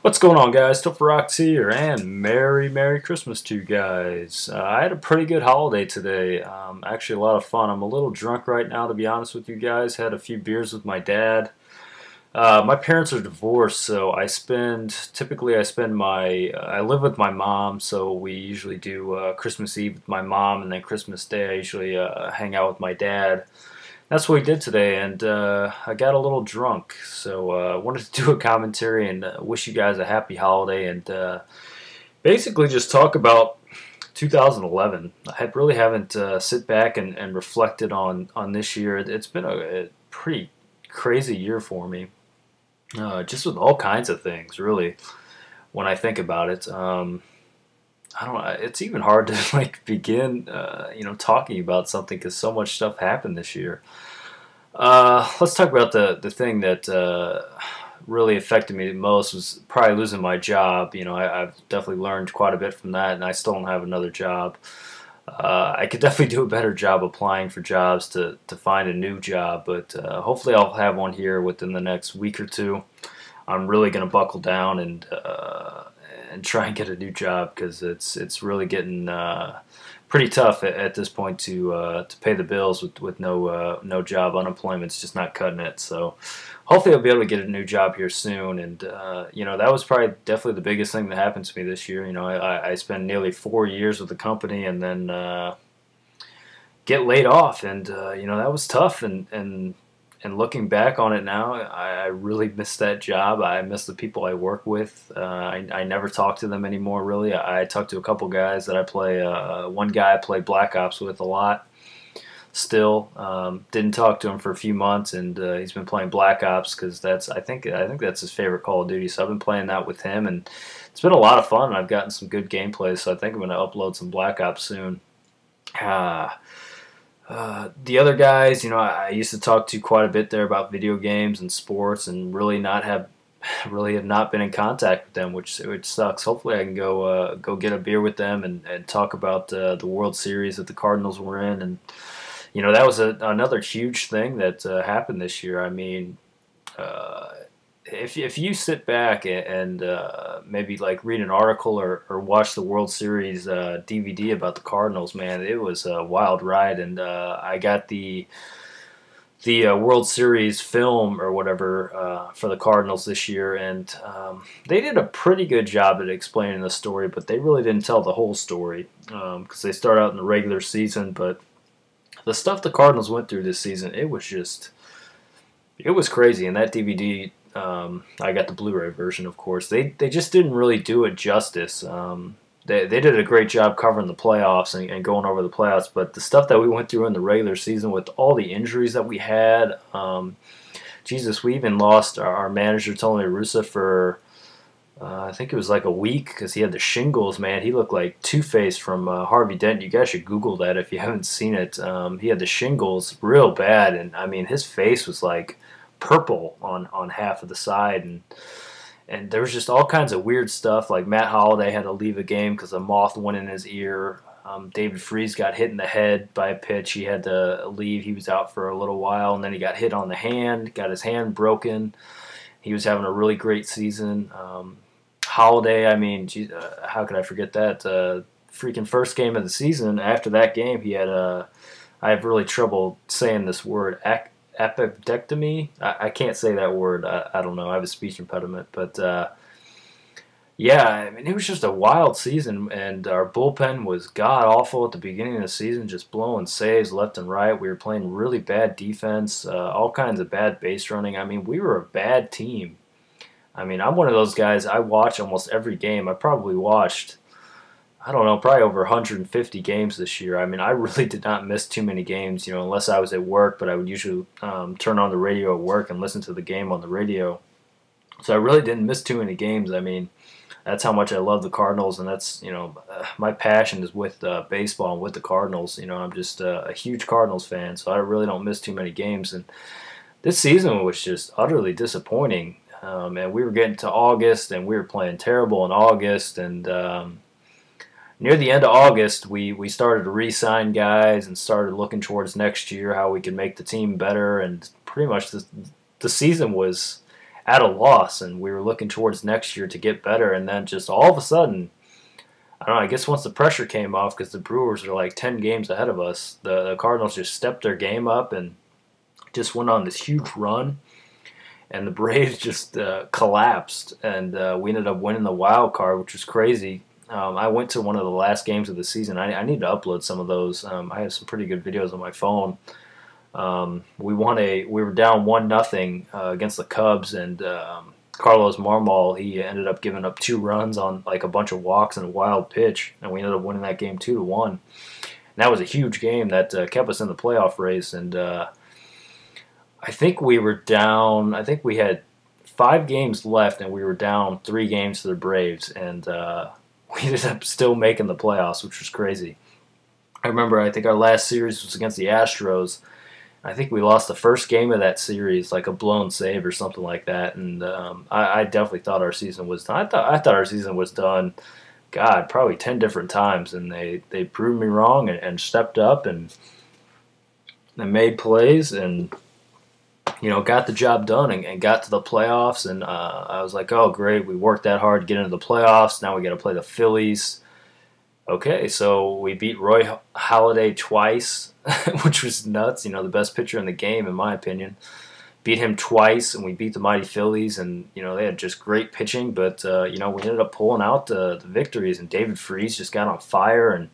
What's going on, guys? Topher Rocks here, and Merry Christmas to you guys. I had a pretty good holiday today. Actually, a lot of fun. I'm a little drunk right now, to be honest with you guys. Had a few beers with my dad. My parents are divorced, so typically I spend I live with my mom, so we usually do Christmas Eve with my mom, and then Christmas Day I usually hang out with my dad. That's what we did today, and I got a little drunk, so I wanted to do a commentary and wish you guys a happy holiday, and basically just talk about 2011. Really haven't sit back and reflected on this year. It's been a pretty crazy year for me, just with all kinds of things, really. When I think about it, I don't know. It's even hard to like begin, talking about something because so much stuff happened this year. Let's talk about the thing that really affected me the most was probably losing my job. I've definitely learned quite a bit from that, and I still don't have another job. I could definitely do a better job applying for jobs to find a new job, but hopefully I'll have one here within the next week or two. I'm really going to buckle down and try and get a new job because it's really getting pretty tough at this point to pay the bills with no job. Unemployment's just not cutting it. So hopefully I'll be able to get a new job here soon. And that was probably definitely the biggest thing that happened to me this year. I spent nearly 4 years with the company and then get laid off, and that was tough. And looking back on it now, I really miss that job. I miss the people I work with. I never talk to them anymore, really. I talk to a couple guys that I play. One guy I play Black Ops with a lot. Still, didn't talk to him for a few months, and he's been playing Black Ops because I think that's his favorite Call of Duty. So I've been playing that with him, and it's been a lot of fun. I've gotten some good gameplay, so I think I'm going to upload some Black Ops soon. The other guys, I used to talk to quite a bit there about video games and sports, and really have not been in contact with them, which sucks. Hopefully, I can go get a beer with them and talk about the World Series that the Cardinals were in, and that was another huge thing that happened this year. I mean, if you sit back and maybe like read an article or watch the World Series DVD about the Cardinals, man, it was a wild ride. And I got the World Series film or whatever for the Cardinals this year, and they did a pretty good job at explaining the story, but they really didn't tell the whole story because they start out in the regular season. But the stuff the Cardinals went through this season, it was crazy. And that DVD, I got the Blu-ray version, of course. They just didn't really do it justice. They did a great job covering the playoffs and going over the playoffs, but the stuff that we went through in the regular season with all the injuries that we had, Jesus, we even lost our manager Tony La Russa for I think it was like a week because he had the shingles, man. He looked like Two-Face from Harvey Dent. You guys should Google that if you haven't seen it. He had the shingles real bad, and I mean his face was like purple on half of the side, and there was just all kinds of weird stuff. Like Matt Holliday had to leave a game because a moth went in his ear. David Freese got hit in the head by a pitch. He had to leave. He was out for a little while, and then he got hit on the hand, got his hand broken. He was having a really great season. Holiday, I mean, geez, how could I forget that? Freaking first game of the season. After that game, he had I have really trouble saying this word, appendectomy. I can't say that word. I don't know. I have a speech impediment. But yeah, I mean, it was just a wild season, and our bullpen was god awful at the beginning of the season, just blowing saves left and right. We were playing really bad defense, all kinds of bad base running. I mean, we were a bad team. I mean, I'm one of those guys, I watch almost every game. I probably watched, I don't know, probably over 150 games this year. I mean, I really did not miss too many games, unless I was at work, but I would usually turn on the radio at work and listen to the game on the radio. So I really didn't miss too many games. I mean, that's how much I love the Cardinals, and that's, my passion is with baseball and with the Cardinals. I'm just a huge Cardinals fan, so I really don't miss too many games. And this season was just utterly disappointing. And we were getting to August, and we were playing terrible in August. And near the end of August, we started to re-sign guys and started looking towards next year, how we could make the team better. And pretty much the season was at a loss, and we were looking towards next year to get better, and then just all of a sudden, I don't know, I guess once the pressure came off, because the Brewers are like 10 games ahead of us, the Cardinals just stepped their game up and just went on this huge run, and the Braves just collapsed, and we ended up winning the wild card, which was crazy. I went to one of the last games of the season. I need to upload some of those. I have some pretty good videos on my phone. We were down 1-0 against the Cubs, and Carlos Marmol, he ended up giving up 2 runs on like a bunch of walks and a wild pitch, and we ended up winning that game 2-1. And that was a huge game that kept us in the playoff race. And I think we were down. I think we had 5 games left, and we were down 3 games to the Braves, and we ended up still making the playoffs, which was crazy. I remember, I think our last series was against the Astros. I think we lost the first game of that series, like a blown save or something like that, and I definitely thought our season was done. I thought our season was done, God, probably 10 different times, and they proved me wrong and stepped up and made plays and got the job done and got to the playoffs, and I was like, oh great, we worked that hard to get into the playoffs. Now we got to play the Phillies. Okay, so we beat Roy Halladay twice, which was nuts. The best pitcher in the game, in my opinion. Beat him twice, and we beat the mighty Phillies, and they had just great pitching. But we ended up pulling out the victories, and David Freese just got on fire and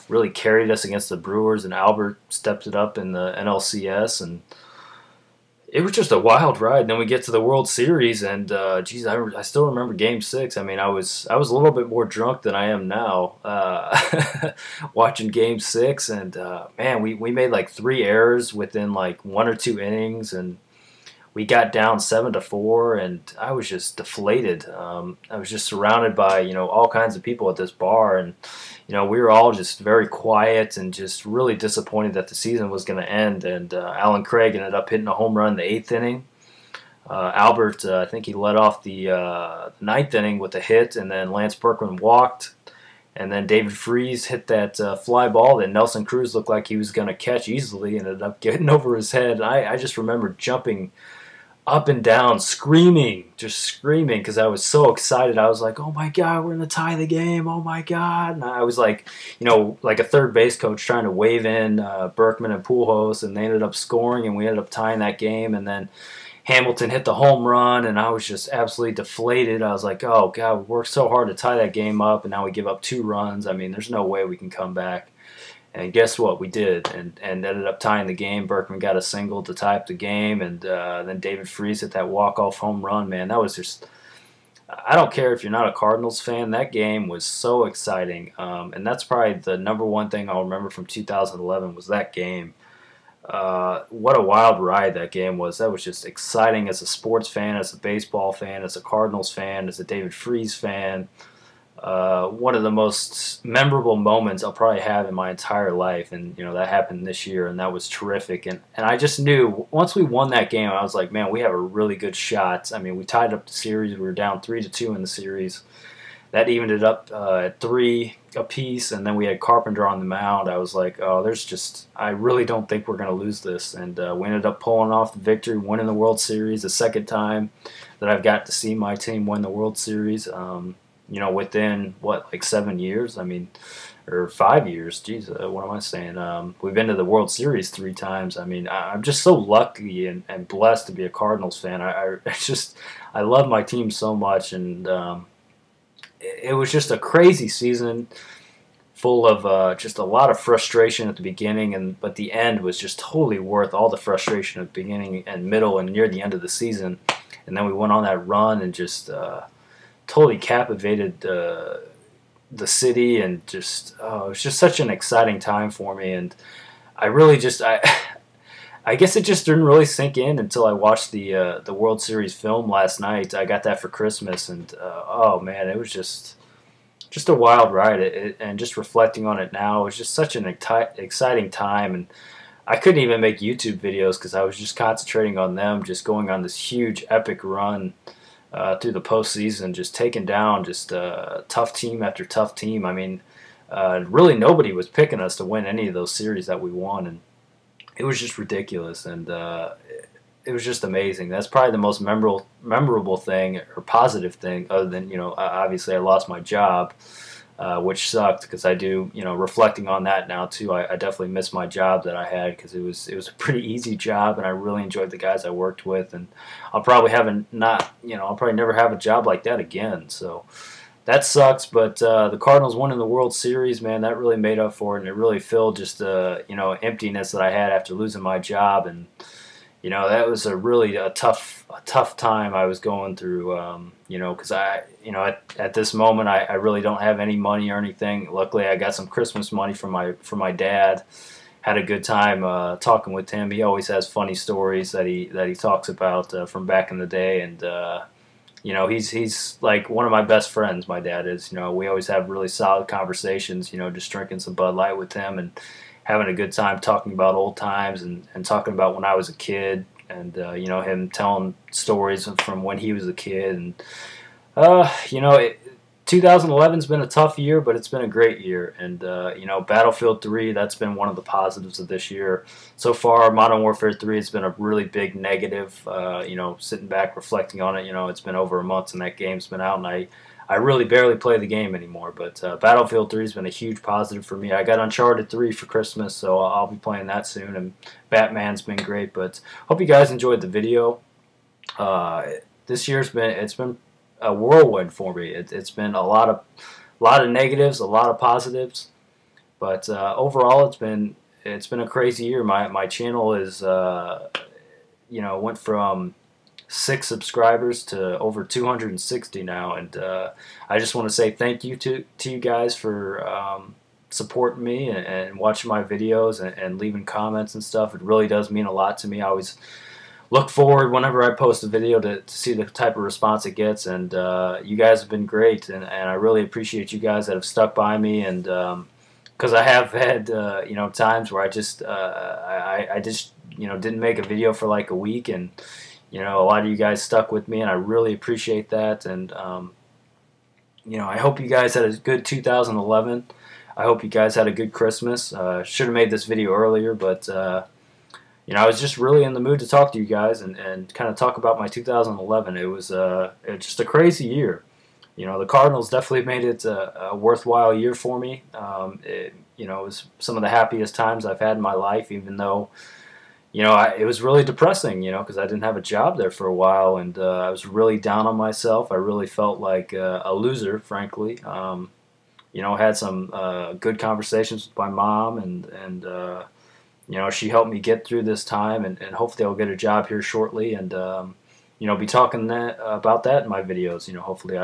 really carried us against the Brewers, and Albert stepped it up in the NLCS, and it was just a wild ride. And then we get to the World Series, and geez, I still remember Game 6. I mean, I was a little bit more drunk than I am now watching Game 6, and man, we made like 3 errors within like 1 or 2 innings, and we got down 7-4, and I was just deflated. I was just surrounded by all kinds of people at this bar, and we were all just very quiet and just really disappointed that the season was going to end. And Alan Craig ended up hitting a home run in the 8th inning. Albert, I think he led off the 9th inning with a hit, and then Lance Berkman walked. And then David Freese hit that fly ball that Nelson Cruz looked like he was going to catch easily, and ended up getting over his head. I just remember jumping up and down, screaming, just screaming, because I was so excited. I was like, oh my God, we're going to tie the game. Oh my God. And I was like, like a third base coach trying to wave in Berkman and Pujols, and they ended up scoring, and we ended up tying that game. And then Hamilton hit the home run, and I was just absolutely deflated. I was like, oh God, we worked so hard to tie that game up, and now we give up 2 runs. I mean, there's no way we can come back. And guess what? We did, and ended up tying the game. Berkman got a single to tie up the game, and then David Freese hit that walk-off home run. Man, that was just – I don't care if you're not a Cardinals fan. That game was so exciting, and that's probably the number one thing I'll remember from 2011 was that game. What a wild ride that game was. That was just exciting as a sports fan, as a baseball fan, as a Cardinals fan, as a David Freese fan. One of the most memorable moments I'll probably have in my entire life, and that happened this year, and that was terrific. And I just knew once we won that game, I was like, man, we have a really good shot. I mean, we tied up the series. We were down 3-2 in the series. That evened it up at 3 apiece, and then we had Carpenter on the mound. I was like, oh, I really don't think we're going to lose this. And we ended up pulling off the victory, winning the World Series, the second time that I've got to see my team win the World Series. Within, like 7 years? I mean, or 5 years. Geez, what am I saying? We've been to the World Series 3 times. I mean, I'm just so lucky and blessed to be a Cardinals fan. I love my team so much, and it was just a crazy season full of just a lot of frustration at the beginning, but the end was just totally worth all the frustration at the beginning and middle and near the end of the season. And then we went on that run and just totally captivated the city, and just it was just such an exciting time for me. And I really just I guess it just didn't really sink in until I watched the World Series film last night. I got that for Christmas, and oh man, it was just a wild ride. And just reflecting on it now, it was just such an exciting time. And I couldn't even make YouTube videos because I was just concentrating on them, just going on this huge epic run through the postseason, just taking down just tough team after tough team. I mean, really nobody was picking us to win any of those series that we won, and it was just ridiculous. And it was just amazing. That's probably the most memorable thing or positive thing, other than obviously I lost my job, which sucked because I do reflecting on that now too. I definitely miss my job that I had because it was a pretty easy job and I really enjoyed the guys I worked with, and I'll probably I'll probably never have a job like that again. So that sucks, but the Cardinals winning the World Series, man, that really made up for it, and it really filled just emptiness that I had after losing my job, and that was a tough time I was going through, because at this moment I really don't have any money or anything. Luckily, I got some Christmas money from my dad. Had a good time talking with him. He always has funny stories that he talks about from back in the day, and he's like one of my best friends. My dad is. We always have really solid conversations. Just drinking some Bud Light with him and having a good time talking about old times and talking about when I was a kid, and him telling stories from when he was a kid. And 2011's been a tough year, but it's been a great year. And Battlefield 3, that's been one of the positives of this year so far. Modern Warfare 3 has been a really big negative. Sitting back reflecting on it, it's been over a month and that game's been out, and I really barely play the game anymore, but Battlefield 3 has been a huge positive for me. I got Uncharted 3 for Christmas, so I'll be playing that soon, and Batman's been great. But hope you guys enjoyed the video. This year's been a whirlwind for me. It's been a lot of negatives, a lot of positives, but overall it's been a crazy year. My channel is went from 6 subscribers to over 260 now, and I just want to say thank you to you guys for supporting me and watching my videos and leaving comments and stuff. It really does mean a lot to me. I always look forward whenever I post a video to see the type of response it gets, and you guys have been great, and I really appreciate you guys that have stuck by me, and because I have had times where I just didn't make a video for like a week, and a lot of you guys stuck with me, and I really appreciate that. And I hope you guys had a good 2011. I hope you guys had a good Christmas. Should have made this video earlier, but I was just really in the mood to talk to you guys and kind of talk about my 2011. It was just a crazy year. The Cardinals definitely made it a worthwhile year for me. It was some of the happiest times I've had in my life, even though it was really depressing, because I didn't have a job there for a while, and I was really down on myself. I really felt like a loser, frankly. Had some good conversations with my mom, and she helped me get through this time, and hopefully I'll get a job here shortly, and be talking about that in my videos. Hopefully,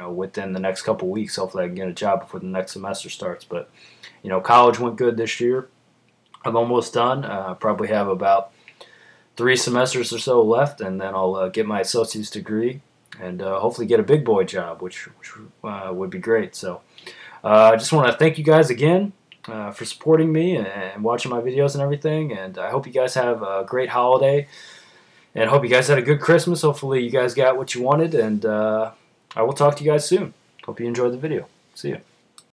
within the next couple weeks, hopefully I can get a job before the next semester starts. But college went good this year. I'm almost done. Probably have about 3 semesters or so left, and then I'll get my associate's degree and hopefully get a big boy job, which would be great. So I just want to thank you guys again for supporting me and watching my videos and everything, and I hope you guys have a great holiday, and hope you guys had a good Christmas. Hopefully you guys got what you wanted, and I will talk to you guys soon. Hope you enjoyed the video. See ya.